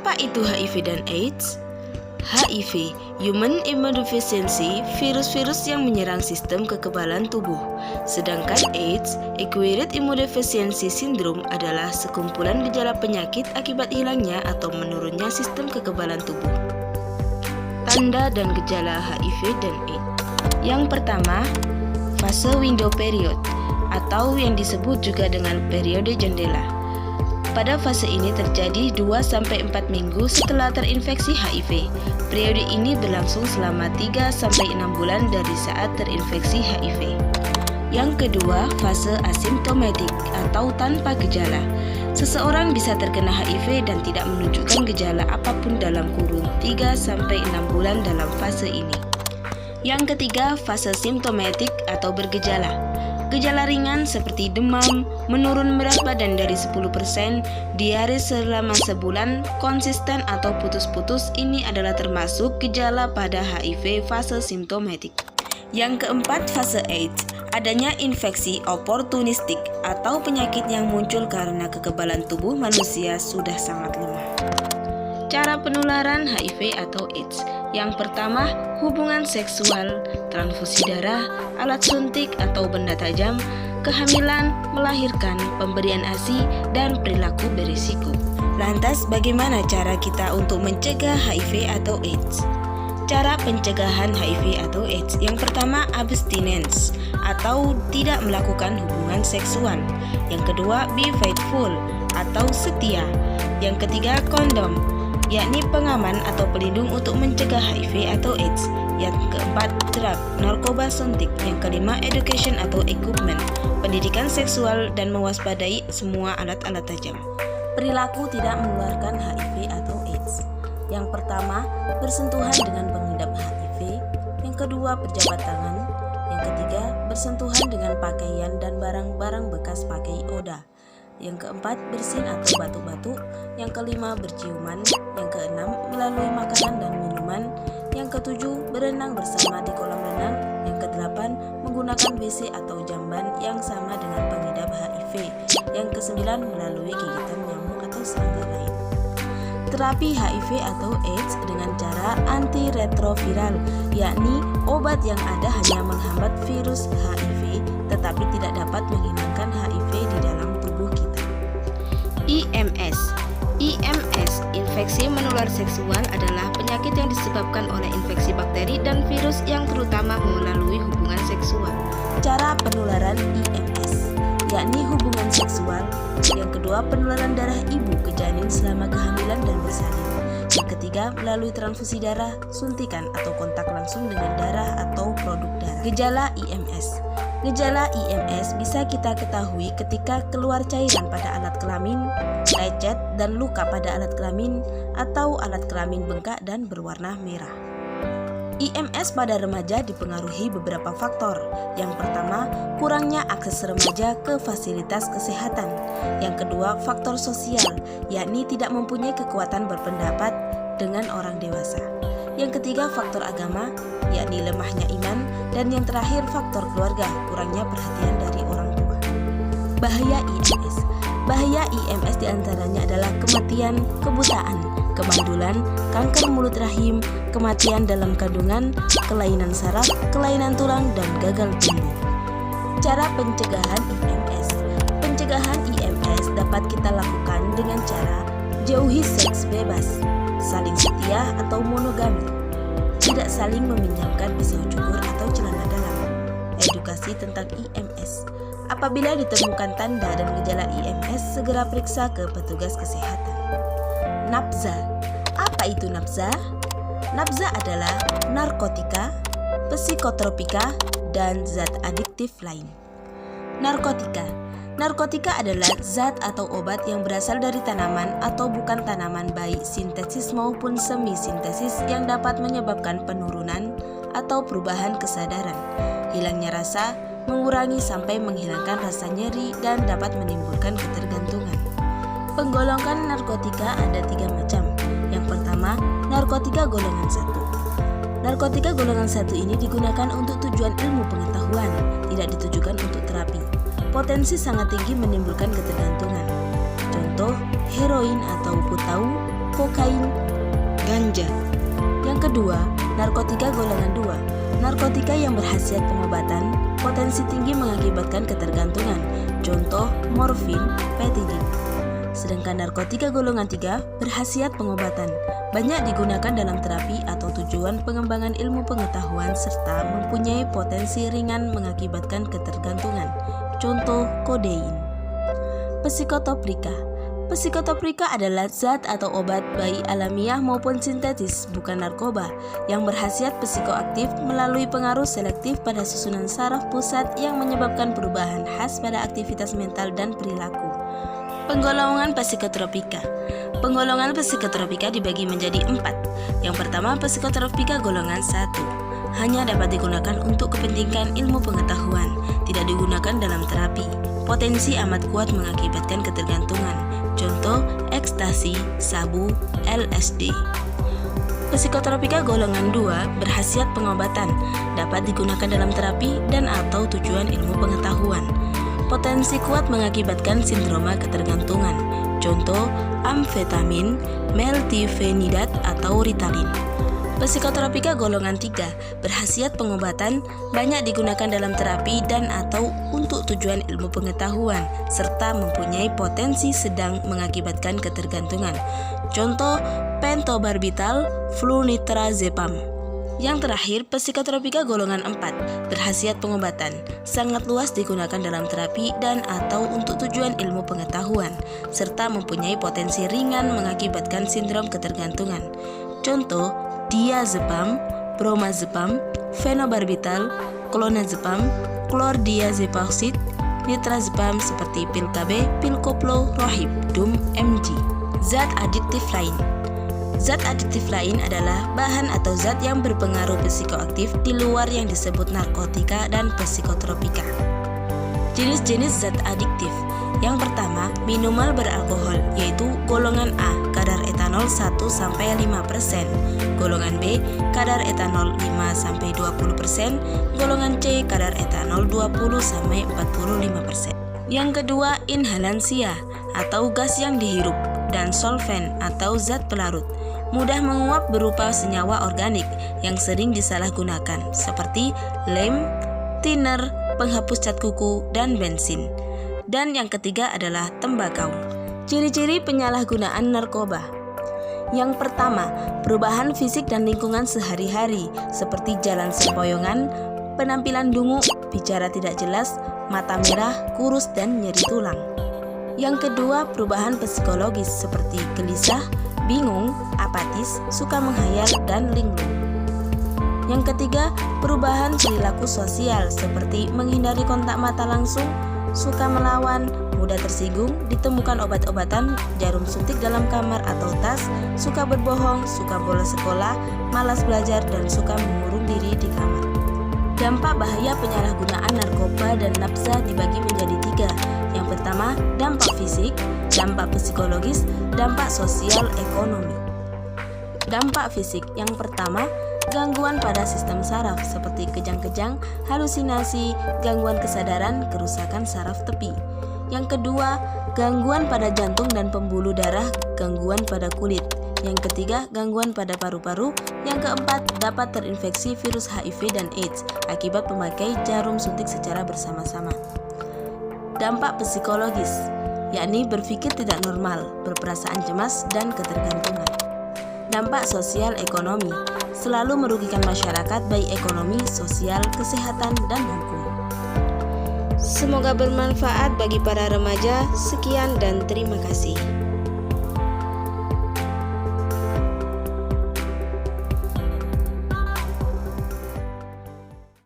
Apa itu HIV dan AIDS? HIV, Human Immunodeficiency, virus-virus yang menyerang sistem kekebalan tubuh. Sedangkan AIDS, Acquired Immunodeficiency Syndrome, adalah sekumpulan gejala penyakit akibat hilangnya atau menurunnya sistem kekebalan tubuh. Tanda dan gejala HIV dan AIDS. Yang pertama, fase window period, atau yang disebut juga dengan periode jendela. Pada fase ini terjadi 2-4 minggu setelah terinfeksi HIV. Periode ini berlangsung selama 3-6 bulan dari saat terinfeksi HIV. Yang kedua, fase asimptomatik atau tanpa gejala. Seseorang bisa terkena HIV dan tidak menunjukkan gejala apapun dalam kurun 3-6 bulan dalam fase ini. Yang ketiga, fase simptomatik atau bergejala. Gejala ringan seperti demam, menurun berat badan dari 10%, diare selama sebulan, konsisten atau putus-putus, ini adalah termasuk gejala pada HIV fase simptomatik. Yang keempat, fase AIDS, adanya infeksi oportunistik atau penyakit yang muncul karena kekebalan tubuh manusia sudah sangat lemah. Cara penularan HIV atau AIDS. Yang pertama, hubungan seksual, transfusi darah, alat suntik atau benda tajam, kehamilan, melahirkan, pemberian ASI, dan perilaku berisiko. Lantas, bagaimana cara kita untuk mencegah HIV atau AIDS? Cara pencegahan HIV atau AIDS. Yang pertama, abstinence atau tidak melakukan hubungan seksual. Yang kedua, be faithful atau setia. Yang ketiga, kondom, yakni pengaman atau pelindung untuk mencegah HIV atau AIDS. Yang keempat, drug, narkoba suntik. Yang kelima, education atau equipment, pendidikan seksual dan mewaspadai semua alat-alat tajam. Perilaku tidak menularkan HIV atau AIDS. Yang pertama, bersentuhan dengan pengidap HIV. Yang kedua, berjabat tangan. Yang ketiga, bersentuhan dengan pakaian dan barang-barang bekas pakai oda. Yang keempat, bersin atau batuk-batuk. Yang kelima, berciuman. Yang keenam, melalui makanan dan minuman. Yang ketujuh, berenang bersama di kolam renang. Yang kedelapan, menggunakan WC atau jamban yang sama dengan pengidap HIV. Yang kesembilan, melalui gigitan nyamuk atau serangga lain. Terapi HIV atau AIDS dengan cara antiretroviral, yakni obat yang ada hanya menghambat virus HIV tetapi tidak dapat menghilangkan HIV di dalam tubuh kita. IMS. IMS, infeksi menular seksual, adalah penyakit yang disebabkan oleh infeksi bakteri dan virus yang terutama melalui hubungan seksual. Cara penularan IMS, yakni hubungan seksual. Yang kedua, penularan darah ibu ke janin selama kehamilan dan bersalin. Yang ketiga, melalui transfusi darah, suntikan atau kontak langsung dengan darah atau produk darah. Gejala IMS. Gejala IMS bisa kita ketahui ketika keluar cairan pada alat kelamin, lecet, dan luka pada alat kelamin, atau alat kelamin bengkak dan berwarna merah. IMS pada remaja dipengaruhi beberapa faktor. Yang pertama, kurangnya akses remaja ke fasilitas kesehatan. Yang kedua, faktor sosial, yakni tidak mempunyai kekuatan berpendapat dengan orang dewasa. Yang ketiga, faktor agama, yakni lemahnya iman. Dan yang terakhir, faktor keluarga, kurangnya perhatian dari orang tua. Bahaya IMS. Bahaya IMS diantaranya adalah kematian, kebutaan, kemandulan, kanker mulut rahim, kematian dalam kandungan, kelainan saraf, kelainan tulang, dan gagal tumbuh. Cara pencegahan IMS. Pencegahan IMS dapat kita lakukan dengan cara jauhi seks bebas, saling setia atau monogami, tidak saling meminjamkan pisau cukur atau celana dalam, edukasi tentang IMS. Apabila ditemukan tanda dan gejala IMS, segera periksa ke petugas kesehatan. Nafza. Apa itu nafza? Nafza adalah narkotika, psikotropika, dan zat adiktif lain. Narkotika. Narkotika adalah zat atau obat yang berasal dari tanaman atau bukan tanaman, baik sintesis maupun semi-sintesis, yang dapat menyebabkan penurunan atau perubahan kesadaran, hilangnya rasa, mengurangi sampai menghilangkan rasa nyeri, dan dapat menimbulkan ketergantungan. Penggolongan narkotika ada 3 macam. Yang pertama, narkotika golongan 1. Narkotika golongan 1 ini digunakan untuk tujuan ilmu pengetahuan, tidak ditujukan untuk terapi. Potensi sangat tinggi menimbulkan ketergantungan. Contoh, heroin atau putau, kokain, ganja. Yang kedua, narkotika golongan 2. Narkotika yang berkhasiat pengobatan, potensi tinggi mengakibatkan ketergantungan. Contoh, morfin, petidin. Sedangkan narkotika golongan 3 berkhasiat pengobatan, banyak digunakan dalam terapi atau tujuan pengembangan ilmu pengetahuan serta mempunyai potensi ringan mengakibatkan ketergantungan. Contoh, kodein. Psikotoplika. Psikotoplika adalah zat atau obat baik alamiah maupun sintetis, bukan narkoba, yang berkhasiat psikoaktif melalui pengaruh selektif pada susunan saraf pusat yang menyebabkan perubahan khas pada aktivitas mental dan perilaku. Penggolongan psikotropika. Penggolongan psikotropika dibagi menjadi 4. Yang pertama, psikotropika golongan 1. Hanya dapat digunakan untuk kepentingan ilmu pengetahuan, tidak digunakan dalam terapi. Potensi amat kuat mengakibatkan ketergantungan. Contoh, ekstasi, sabu, LSD. Psikotropika golongan 2 berkhasiat pengobatan, dapat digunakan dalam terapi dan atau tujuan ilmu pengetahuan. Potensi kuat mengakibatkan sindroma ketergantungan. Contoh, amfetamin, meltifenidat atau Ritalin. Psikotropika golongan 3 berkhasiat pengobatan, banyak digunakan dalam terapi dan atau untuk tujuan ilmu pengetahuan, serta mempunyai potensi sedang mengakibatkan ketergantungan. Contoh, pentobarbital, flunitrazepam. Yang terakhir, psikotropika golongan 4 berkhasiat pengobatan, sangat luas digunakan dalam terapi dan atau untuk tujuan ilmu pengetahuan, serta mempunyai potensi ringan mengakibatkan sindrom ketergantungan. Contoh, diazepam, bromazepam, fenobarbital, clonazepam, chlordiazepam, nitrazepam seperti pil KB, pil koplo, rohib, dum, mg. Zat adiktif lain. Zat adiktif lain adalah bahan atau zat yang berpengaruh psikoaktif di luar yang disebut narkotika dan psikotropika. Jenis-jenis zat adiktif. Yang pertama, minuman beralkohol, yaitu golongan A, kadar etanol 1-5%, golongan B, kadar etanol 5-20%, golongan C, kadar etanol 20-45%. Yang kedua, inhalansia atau gas yang dihirup, dan solven atau zat pelarut, mudah menguap berupa senyawa organik yang sering disalahgunakan seperti lem, thinner, penghapus cat kuku, dan bensin. Dan yang ketiga adalah tembakau. Ciri-ciri penyalahgunaan narkoba. Yang pertama, perubahan fisik dan lingkungan sehari-hari seperti jalan sempoyongan, penampilan dungu, bicara tidak jelas, mata merah, kurus, dan nyeri tulang. Yang kedua, perubahan psikologis seperti gelisah, bingung, apatis, suka menghayal, dan linglung. Yang ketiga, perubahan perilaku sosial seperti menghindari kontak mata langsung, suka melawan, mudah tersinggung, ditemukan obat-obatan, jarum suntik dalam kamar atau tas, suka berbohong, suka bolos sekolah, malas belajar, dan suka mengurung diri di kamar. Dampak bahaya penyalahgunaan narkoba dan nafsa dibagi menjadi 3. Yang pertama, dampak fisik, dampak psikologis, dampak sosial ekonomi. Dampak fisik yang pertama, gangguan pada sistem saraf seperti kejang-kejang, halusinasi, gangguan kesadaran, kerusakan saraf tepi. Yang kedua, gangguan pada jantung dan pembuluh darah, gangguan pada kulit. Yang ketiga, gangguan pada paru-paru. Yang keempat, dapat terinfeksi virus HIV dan AIDS akibat memakai jarum suntik secara bersama-sama. Dampak psikologis, yakni berpikir tidak normal, berperasaan cemas, dan ketergantungan. Dampak sosial ekonomi, selalu merugikan masyarakat baik ekonomi, sosial, kesehatan, dan hukum. Semoga bermanfaat bagi para remaja. Sekian dan terima kasih.